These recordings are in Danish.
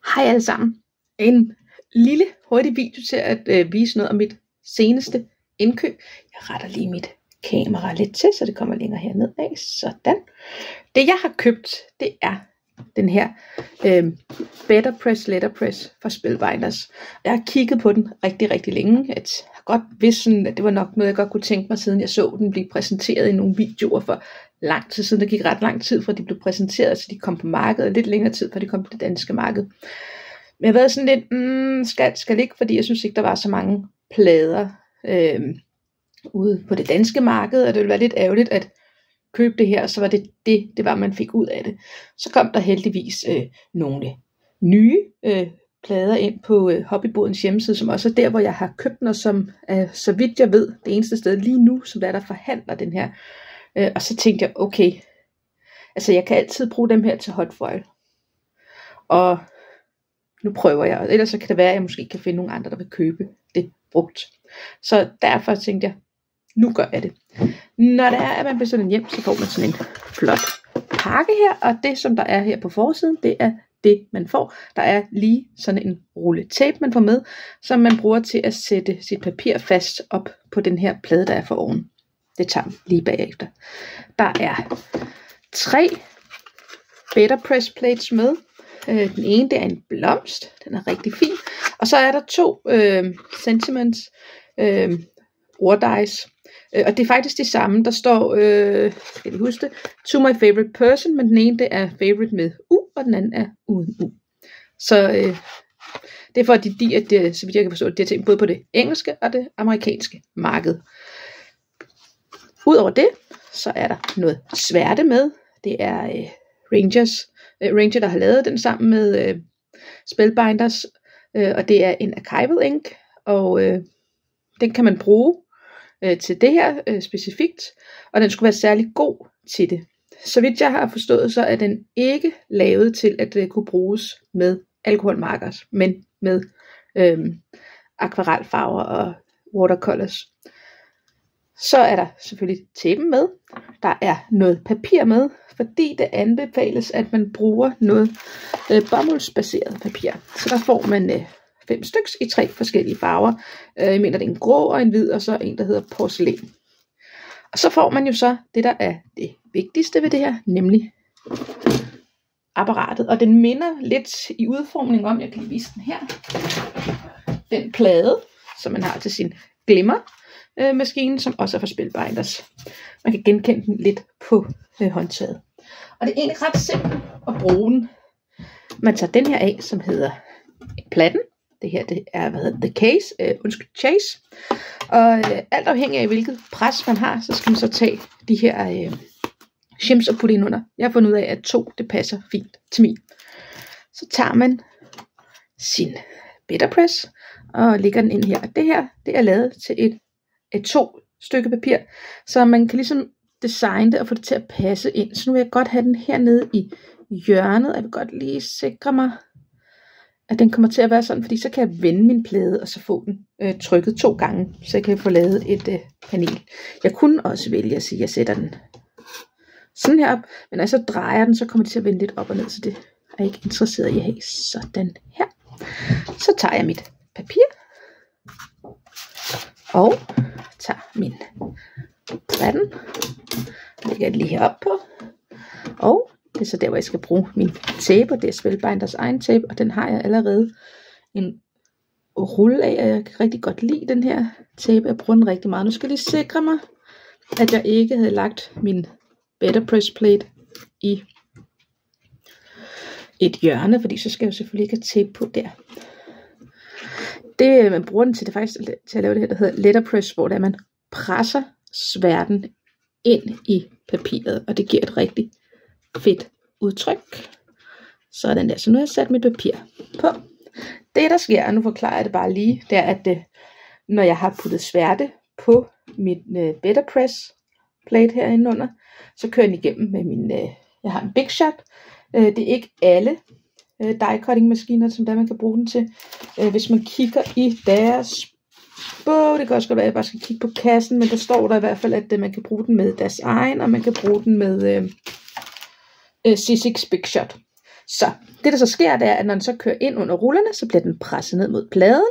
Hej alle sammen. En lille hurtig video til at vise noget om mit seneste indkøb. Jeg retter lige mit kamera lidt til, så det kommer længere herned af. Sådan. Det jeg har købt, det er den her Better Press Letterpress fra Spellbinders. Jeg har kigget på den rigtig længe. Jeg har godt vidst, at det var nok noget, jeg godt kunne tænke mig, siden jeg så den blive præsenteret i nogle videoer for lang tid siden. Der gik ret lang tid fra de blev præsenteret, så de kom på markedet, og lidt længere tid fra de kom på det danske marked. Men jeg har været sådan lidt, skal ikke, fordi jeg synes ikke, der var så mange plader ude på det danske marked, og det ville være lidt ærgerligt at købe det her, så var det var, man fik ud af det. Så kom der heldigvis nogle nye plader ind på Hobbybodens hjemmeside, som også er der, hvor jeg har købt den, og som så vidt jeg ved, det eneste sted lige nu, som der forhandler den her. Og så tænkte jeg, okay, altså jeg kan altid bruge dem her til hotfoil. Og nu prøver jeg, og ellers så kan det være, at jeg måske kan finde nogle andre, der vil købe det brugt. Så derfor tænkte jeg, nu gør jeg det. Når det er, at man bestiller den hjem, så får man sådan en flot pakke her, og det som der er her på forsiden, det er det man får. Der er lige sådan en rulle tape, man får med, som man bruger til at sætte sit papir fast op på den her plade, der er for oven. Det tager vi lige bagefter. Der er 3 Better Press plates med. Den ene, det er en blomst, den er rigtig fin. Og så er der 2 sentiments orddies. Og det er faktisk de samme. Der står, skal I huske det, to my favorite person, men den ene det er favorite med U, og den anden er uden U. Så det er for, at de så vidt jeg kan forstå, de har tænkt både på det engelske og det amerikanske marked. Udover det, så er der noget sværte med. Det er Ranger, der har lavet den sammen med Spellbinders, og det er en archival ink, og den kan man bruge til det her specifikt, og den skulle være særlig god til det. Så vidt jeg har forstået, så er den ikke lavet til at kunne bruges med alkoholmarkers, men med akvarelfarver og watercolors. Så er der selvfølgelig tapen med. Der er noget papir med, fordi det anbefales, at man bruger noget bomuldsbaseret papir. Så der får man 5 styks i 3 forskellige farver. Jeg mener, det er en grå og en hvid, og så en, der hedder porcelæn. Og så får man jo så det, der er det vigtigste ved det her, nemlig apparatet. Og den minder lidt i udformning om, jeg kan vise den her, den plade, som man har til sin glimmermaskine, som også er fra Spellbinders. Man kan genkende den lidt på håndtaget. Og det er egentlig ret simpelt at bruge den. Man tager den her af, som hedder platten. Det her det er, chase. Og alt afhængig af, hvilket pres man har, så skal man så tage de her shims og putte ind under. Jeg har fundet ud af, at 2, det passer fint til min. Så tager man sin Better Press og lægger den ind her. Og det her, det er lavet til et 2 stykke papir, så man kan ligesom designe det og få det til at passe ind. Så nu vil jeg godt have den hernede i hjørnet. Jeg vil godt lige sikre mig, at den kommer til at være sådan, fordi så kan jeg vende min plade, og så få den trykket 2 gange, så jeg kan få lavet et panel. Jeg kunne også vælge at sige, at jeg sætter den sådan her op, men når jeg så drejer den, så kommer det til at vende lidt op og ned, så det er jeg ikke interesseret i at have sådan her. Så tager jeg mit papir, og tager min platten, lægger det lige herop på, og det er så der, hvor jeg skal bruge min tape, og det er Spellbinders egen tape, og den har jeg allerede en rulle af, og jeg kan rigtig godt lide den her tape. Jeg bruger den rigtig meget. Nu skal jeg lige sikre mig, at jeg ikke havde lagt min Better Press plate i et hjørne, fordi så skal jeg jo selvfølgelig ikke have tape på der. Det man bruger den til, det er faktisk til at lave det her, der hedder letterpress, hvor der man presser sværten ind i papiret, og det giver et rigtig fedt udtryk. Sådan der. Så nu har jeg sat mit papir på. Det der sker, og nu forklarer jeg det bare lige, det er, at når jeg har puttet sværte på mit Better Press plate herinde under, så kører den igennem med min, jeg har en Big Shot. Det er ikke alle die cutting maskiner, som der man kan bruge den til. Hvis man kigger i deres bog, det kan også godt være, at jeg bare skal kigge på kassen, men der står der i hvert fald, at man kan bruge den med deres egen, og man kan bruge den med C6 Big Shot. Så det der så sker, det er, at når den så kører ind under rullerne, så bliver den presset ned mod pladen,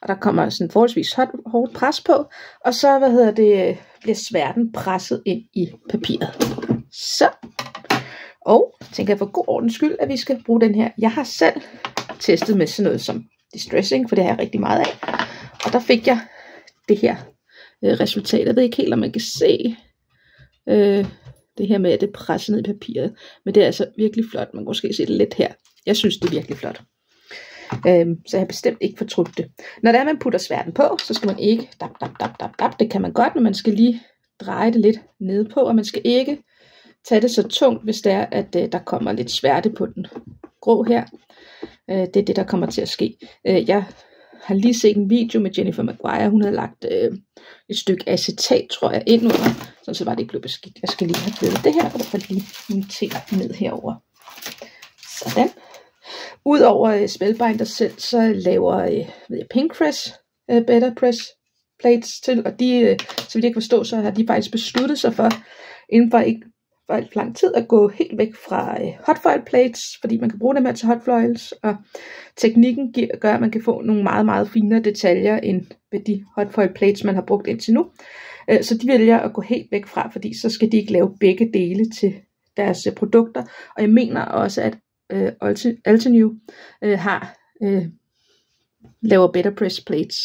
og der kommer sådan forholdsvis hårdt pres på, og så bliver sværten presset ind i papiret. Så, og tænker jeg for god ordens skyld, at vi skal bruge den her. Jeg har selv testet med sådan noget som distressing, for det har jeg rigtig meget af, og der fik jeg det her resultat. Jeg ved ikke helt, om man kan se det her med, at det presser ned i papiret, men det er altså virkelig flot. Man kan måske se det lidt her. Jeg synes, det er virkelig flot. Så jeg har bestemt ikke fortrudt det. Når der man putter sværten på, så skal man ikke dab. Det kan man godt, men man skal lige dreje det lidt ned på, og man skal ikke tage det så tungt, hvis det er, at der kommer lidt sværte på den grå her. Det er det, der kommer til at ske. Jeg har lige set en video med Jennifer Maguire. Hun havde lagt et stykke acetat, tror jeg, ind under, så var det ikke blevet beskidt. Jeg skal lige have blevet det her, og derfor lige montere ned herover. Sådan. Udover Spellbinder selv, så laver Pinkpress Better Press plates til, og de, så vidt jeg kan forstå, så har de faktisk besluttet sig for, inden for ikke for alt for lang tid, at gå helt væk fra hotfoil plates, fordi man kan bruge dem her til hotfoils, og teknikken gør, at man kan få nogle meget, meget finere detaljer, end ved de hotfoil plates, man har brugt indtil nu. Så de vælger at gå helt væk fra, fordi så skal de ikke lave begge dele til deres produkter, og jeg mener også, at Altenew laver Better Press plates.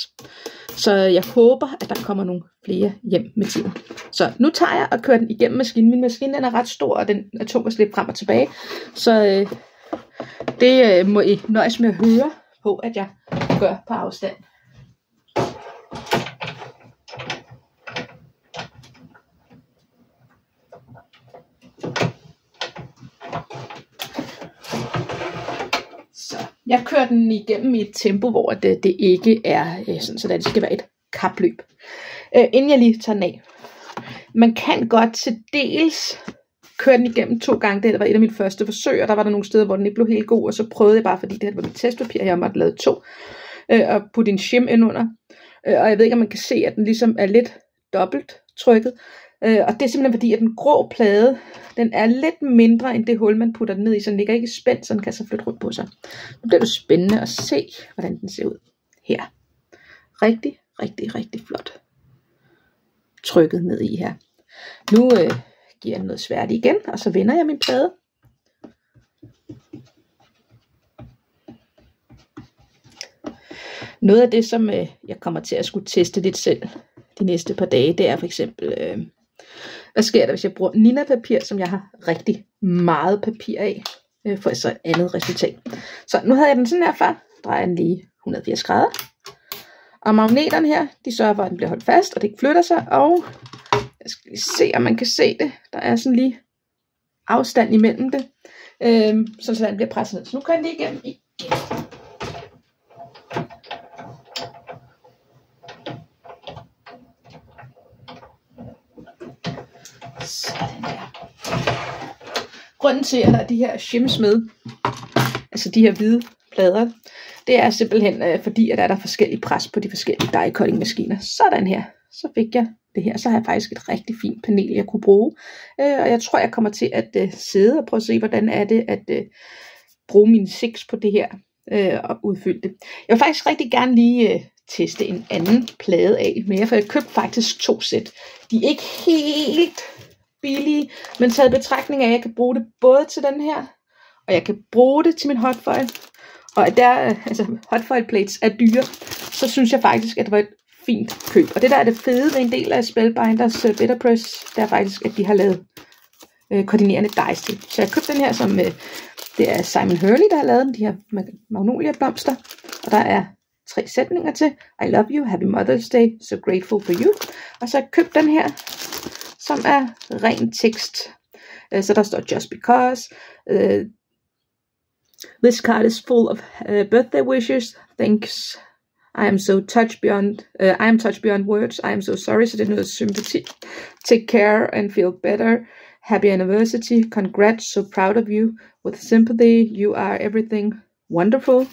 Så jeg håber, at der kommer nogle flere hjem med tiden. Så nu tager jeg og kører den igennem maskinen. Min maskine den er ret stor, og den er tung at slippe frem og tilbage. Så det må I nøjes med at høre på, at jeg gør på afstand. Jeg kører den igennem i et tempo, hvor det ikke er sådan, så det skal være et kapløb. Inden jeg lige tager den af. Man kan godt til dels køre den igennem 2 gange. Det var et af mine første forsøg, og der var der nogle steder, hvor den ikke blev helt god, og så prøvede jeg bare, fordi det her var mit testpapir, jeg måtte lave 2, og putte en shim ind under. Og jeg ved ikke, om man kan se, at den ligesom er lidt dobbelt trykket. Og det er simpelthen fordi, at den grå plade, den er lidt mindre end det hul, man putter den ned i, så den ligger ikke spændt, så den kan så flytte rundt på sig. Nu bliver det spændende at se, hvordan den ser ud her. Rigtig, rigtig, rigtig flot. Trykket ned i her. Nu giver jeg noget svært igen, og så vender jeg min plade. Noget af det, som jeg kommer til at skulle teste lidt selv de næste par dage, det er for eksempel, hvad sker der, hvis jeg bruger Nina-papir, som jeg har rigtig meget papir af, for så et andet resultat. Så nu havde jeg den sådan her før, drejer den lige 180 grader. Og magneterne her, de sørger for, at den bliver holdt fast, og det ikke flytter sig, og jeg skal lige se, om man kan se det. Der er sådan lige afstand imellem det, så den bliver presset ned. Så nu kan jeg lige igennem igen. Sådan der. Grunden til, at der er de her shims med, altså de her hvide plader, det er simpelthen fordi, at der er forskellige pres på de forskellige die cutting maskiner. Sådan her. Så fik jeg det her. Så har jeg faktisk et rigtig fint panel, jeg kunne bruge. Og jeg tror, jeg kommer til at sidde og prøve at se, hvordan er det at bruge mine 6 på det her og udfylde det. Jeg vil faktisk rigtig gerne lige teste en anden plade af mere, for jeg købte faktisk 2 sæt. De er ikke helt billige, men taget i betragtning af, at jeg kan bruge det både til den her, og jeg kan bruge det til min hotfoil, og at altså hotfoil plates er dyre, så synes jeg faktisk, at det var et fint køb. Og det der er det fede ved en del af Spellbinders Better Press, det er faktisk, at de har lavet koordinerende dice til. Så jeg købte den her, som det er Simon Hurley, der har lavet den, de her magnolia blomster, og der er 3 sætninger til. I love you, happy Mother's Day, so grateful for you. Og så har jeg købt den her, som er ren tekst. Så der står just because. This card is full of birthday wishes. Thanks. I am touched beyond words. I am so sorry. Så det er noget sympati. Take care and feel better. Happy anniversary. Congrats. So proud of you. With sympathy. You are everything wonderful.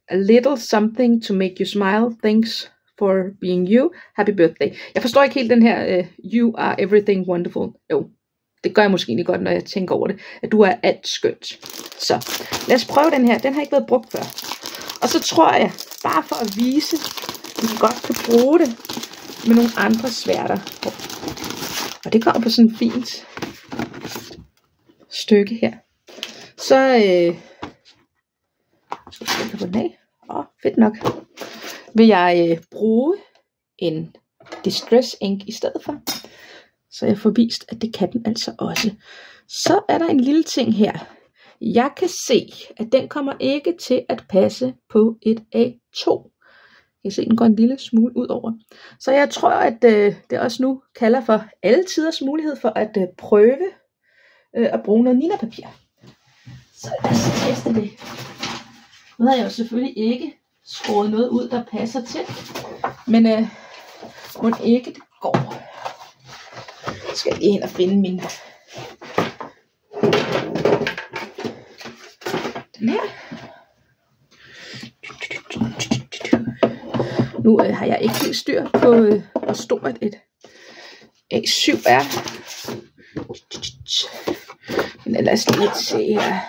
A little something to make you smile. Thanks for being you. Happy birthday. Jeg forstår ikke helt den her you are everything wonderful. Jo, det gør jeg måske egentlig godt, når jeg tænker over det, at du er alt skønt. Så lad os prøve den her. Den har ikke været brugt før. Og så tror jeg, bare for at vise, at vi godt kan bruge det med nogle andre sværter. Og det kommer på sådan et fint stykke her. Så skal jeg på den af. Fedt nok. Vil jeg bruge en Distress Ink i stedet for. Så jeg får vist, at det kan den altså også. Så er der en lille ting her. Jeg kan se, at den kommer ikke til at passe på et A2. Jeg kan se, at den går en lille smule ud over. Så jeg tror, at det også nu kalder for alle tiders mulighed for at prøve at bruge noget Nina-papir. Så lad os teste det. Nu har jeg jo selvfølgelig ikke skåret noget ud, der passer til. Men må ikke det går. Så skal jeg lige hen og finde min. Den her. Nu har jeg ikke helt styr på, hvor stort et A7 er. Men lad os lige se her.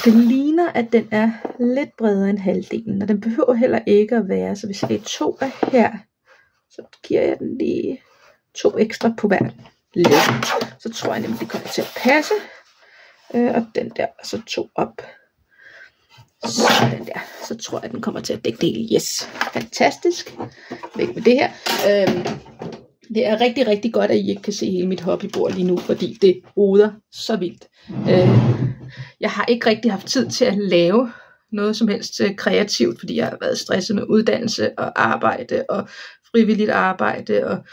Det ligner, at den er lidt bredere end halvdelen, og den behøver heller ikke at være. Så hvis A2 er her, så giver jeg den lige 2 ekstra på hver led. Så tror jeg nemlig, det kommer til at passe. Og den der, så 2 op. Sådan der. Så tror jeg, den kommer til at dække det. Yes, fantastisk. Væk med det her. Det er rigtig, rigtig godt, at I ikke kan se hele mit hobbybord lige nu, fordi det roder så vildt. Jeg har ikke rigtig haft tid til at lave noget som helst kreativt, fordi jeg har været stresset med uddannelse og arbejde og frivilligt arbejde. Og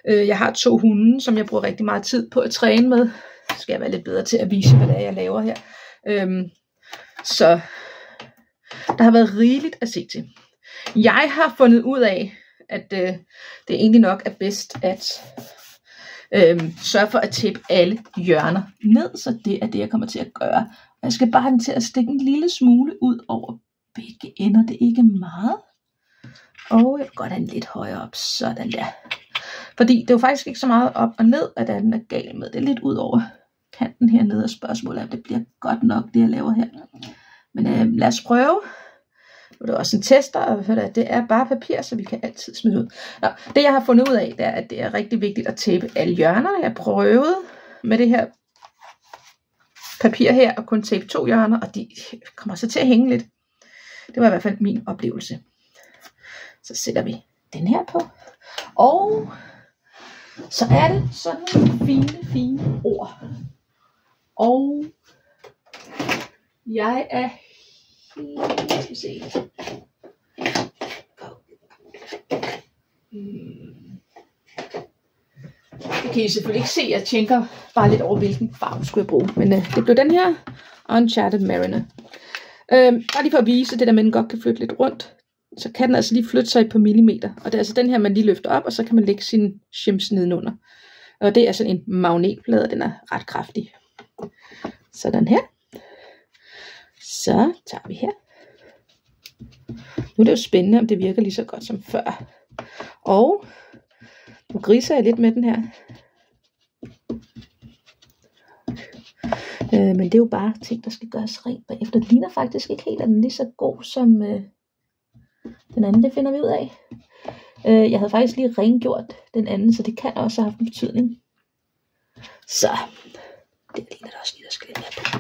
jeg har 2 hunde, som jeg bruger rigtig meget tid på at træne med. Så skal jeg være lidt bedre til at vise, hvad det er, jeg laver her. Så der har været rigeligt at se til. Jeg har fundet ud af, at det egentlig nok er bedst at sørge for at tape alle hjørner ned, så det er det, jeg kommer til at gøre. Jeg skal bare have den til at stikke en lille smule ud over begge ender. Det er ikke meget. Og jeg vil godt have den lidt højere op, sådan der. Fordi det er jo faktisk ikke så meget op og ned, at den er gal med. Det er lidt ud over kanten hernede, og spørgsmålet er, om det bliver godt nok, det jeg laver her. Men lad os prøve. Nu er det også en tester, og det er bare papir, så vi kan altid smide ud. Nå, det jeg har fundet ud af, det er, at det er rigtig vigtigt at tape alle hjørner. Jeg prøvede med det her papir her, og kun tape 2 hjørner, og de kommer så til at hænge lidt. Det var i hvert fald min oplevelse. Så sætter vi den her på. Og så er det sådan nogle fine ord. Og jeg er helt, skal vi se. Det kan I selvfølgelig ikke se. Jeg tænker bare lidt over, hvilken farve skulle jeg bruge. Men det blev den her Uncharted Mariner. Bare lige for at vise det der, man godt kan flytte lidt rundt. Så kan den altså lige flytte sig på millimeter. Og det er altså den her, man lige løfter op, og så kan man lægge sin shims nedenunder. Og det er sådan en magnetplade, og den er ret kraftig. Sådan her. Så tager vi her. Nu er det jo spændende, om det virker lige så godt som før. Og nu griser jeg lidt med den her. Men det er jo bare ting, der skal gøres rent bagefter. Det ligner faktisk ikke helt, at den er lige så god som den anden. Det finder vi ud af. Jeg havde faktisk lige rengjort den anden, så det kan også have haft en betydning. Så det ligner der også lige, der skal lidt mere på.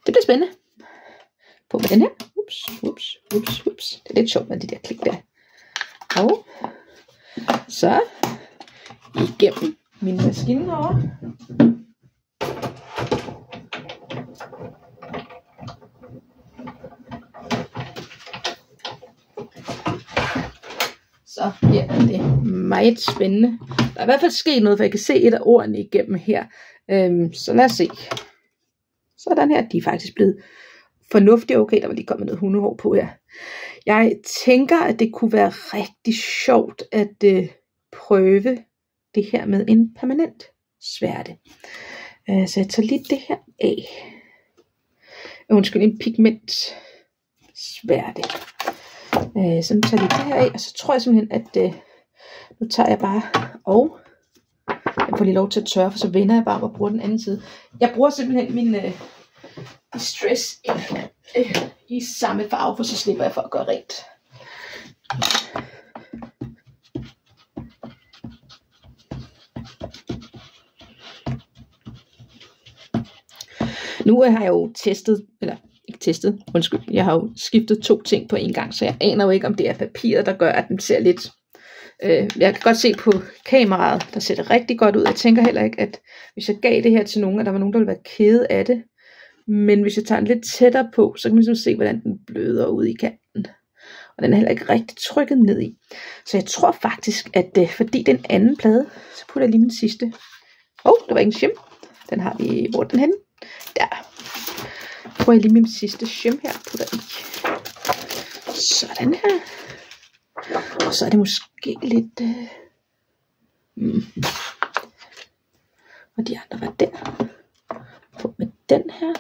Det bliver spændende. På med den her. Ups. Det er lidt sjovt med de der klik der. Og så igennem min maskine herovre. Så ja, det er meget spændende. Der er i hvert fald sket noget, for jeg kan se et af ordene igennem her. Så lad os se. Sådan her, de er faktisk blevet fornuftigt okay. Der var lige kommet noget hundehår på her. Jeg tænker, at det kunne være rigtig sjovt at prøve det her med en permanent sværte. Så jeg tager lige det her af. Undskyld, en pigment sværte. Så nu tager jeg det her af, og så tror jeg simpelthen, at nu tager jeg bare, og jeg får lige lov til at tørre, for så vender jeg bare og bruger den anden side. Jeg bruger simpelthen min Distress i samme farve, for så slipper jeg for at gøre rent. Nu har jeg jo testet, eller ikke testet, undskyld, jeg har jo skiftet 2 ting på en gang, så jeg aner jo ikke, om det er papiret, der gør, at den ser lidt. Jeg kan godt se på kameraet, der ser det rigtig godt ud. Jeg tænker heller ikke, at hvis jeg gav det her til nogen, at der var nogen, der ville være kede af det. Men hvis jeg tager den lidt tættere på, så kan man ligesom se, hvordan den bløder ud i kanten. Og den er heller ikke rigtig trykket ned i. Så jeg tror faktisk, at fordi den anden plade, så putter jeg lige den sidste. Der var ikke en shim. Den har vi, hvor er den henne? Der. Tror jeg lige min sidste shim her, putter i. Sådan her. Og så er det måske lidt... Og de andre var der. På med den her.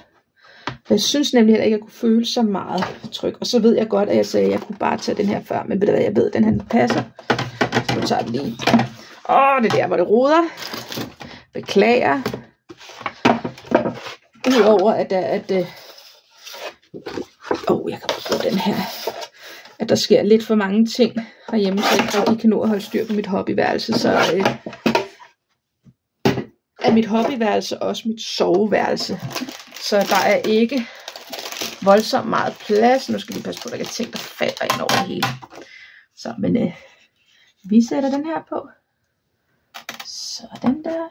Jeg synes nemlig heller ikke, at jeg kunne føle så meget tryk. Og så ved jeg godt, at jeg sagde, at jeg kunne bare tage den her før. Men ved du hvad, jeg ved, at den her passer. Så nu tager den lige. Det er der, hvor det roder. Beklager. Udover at jeg kan bruge den her. At der sker lidt for mange ting herhjemme, så jeg ikke rigtig kan nå at holde styr på mit hobbyværelse. Så er mit hobbyværelse også mit soveværelse. Så der er ikke voldsomt meget plads. Nu skal vi passe på, at der ikke er ting, der falder ind over det hele. Så, men vi sætter den her på. Sådan der.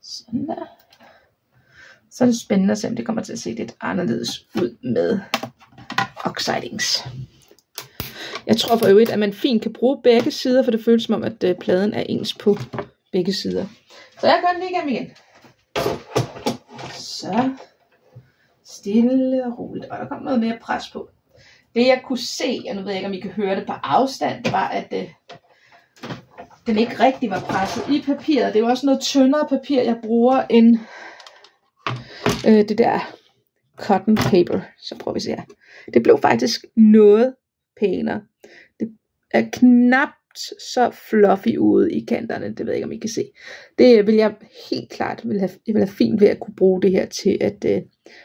Sådan der. Så er det spændende at se, om det kommer til at se lidt anderledes ud med oxidings. Jeg tror for øvrigt, at man fint kan bruge begge sider, for det føles som om, at pladen er ens på begge sider. Så jeg gør den lige igennem igen. Så stille og roligt. Og der kom noget mere pres på. Det jeg kunne se, og nu ved jeg ikke, om I kan høre det på afstand, det var, at den ikke rigtig var presset i papiret. Det er jo også noget tyndere papir, jeg bruger end det der cotton paper. Så prøver vi at se her. Det blev faktisk noget pænere. Det er knapt så fluffy ude i kanterne. Det ved jeg ikke, om I kan se. Det vil jeg helt klart jeg vil have fint ved at kunne bruge det her til at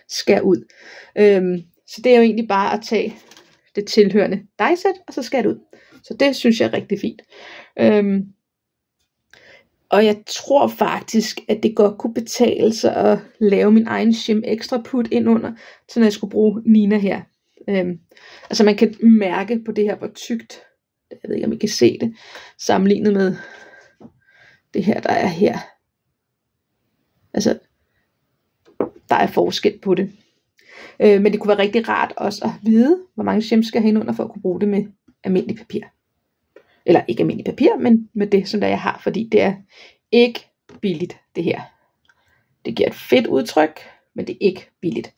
skære ud. Så det er jo egentlig bare at tage det tilhørende dejsæt, og så skære det ud. Så det synes jeg er rigtig fint. Og jeg tror faktisk, at det godt kunne betale sig at lave min egen shim ekstra put ind under, så når jeg skulle bruge Nina her. Altså man kan mærke på det her, hvor tykt, jeg ved ikke om I kan se det, sammenlignet med det her, der er her. Altså, der er forskel på det. Men det kunne være rigtig rart også at vide, hvor mange shims skal jeg have ind under, for at kunne bruge det med almindelig papir. Eller ikke almindelig papir, men med det, som der jeg har, fordi det er ikke billigt, det her. Det giver et fedt udtryk, men det er ikke billigt.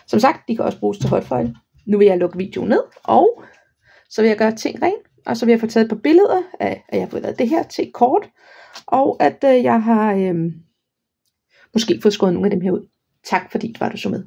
Som sagt, de kan også bruges til hotfoil. Nu vil jeg lukke videoen ned, og så vil jeg gøre ting rent, og så vil jeg få taget et par billeder af, at jeg har fået lavet det her til et kort, og at jeg har måske fået skåret nogle af dem her ud. Tak fordi du så med.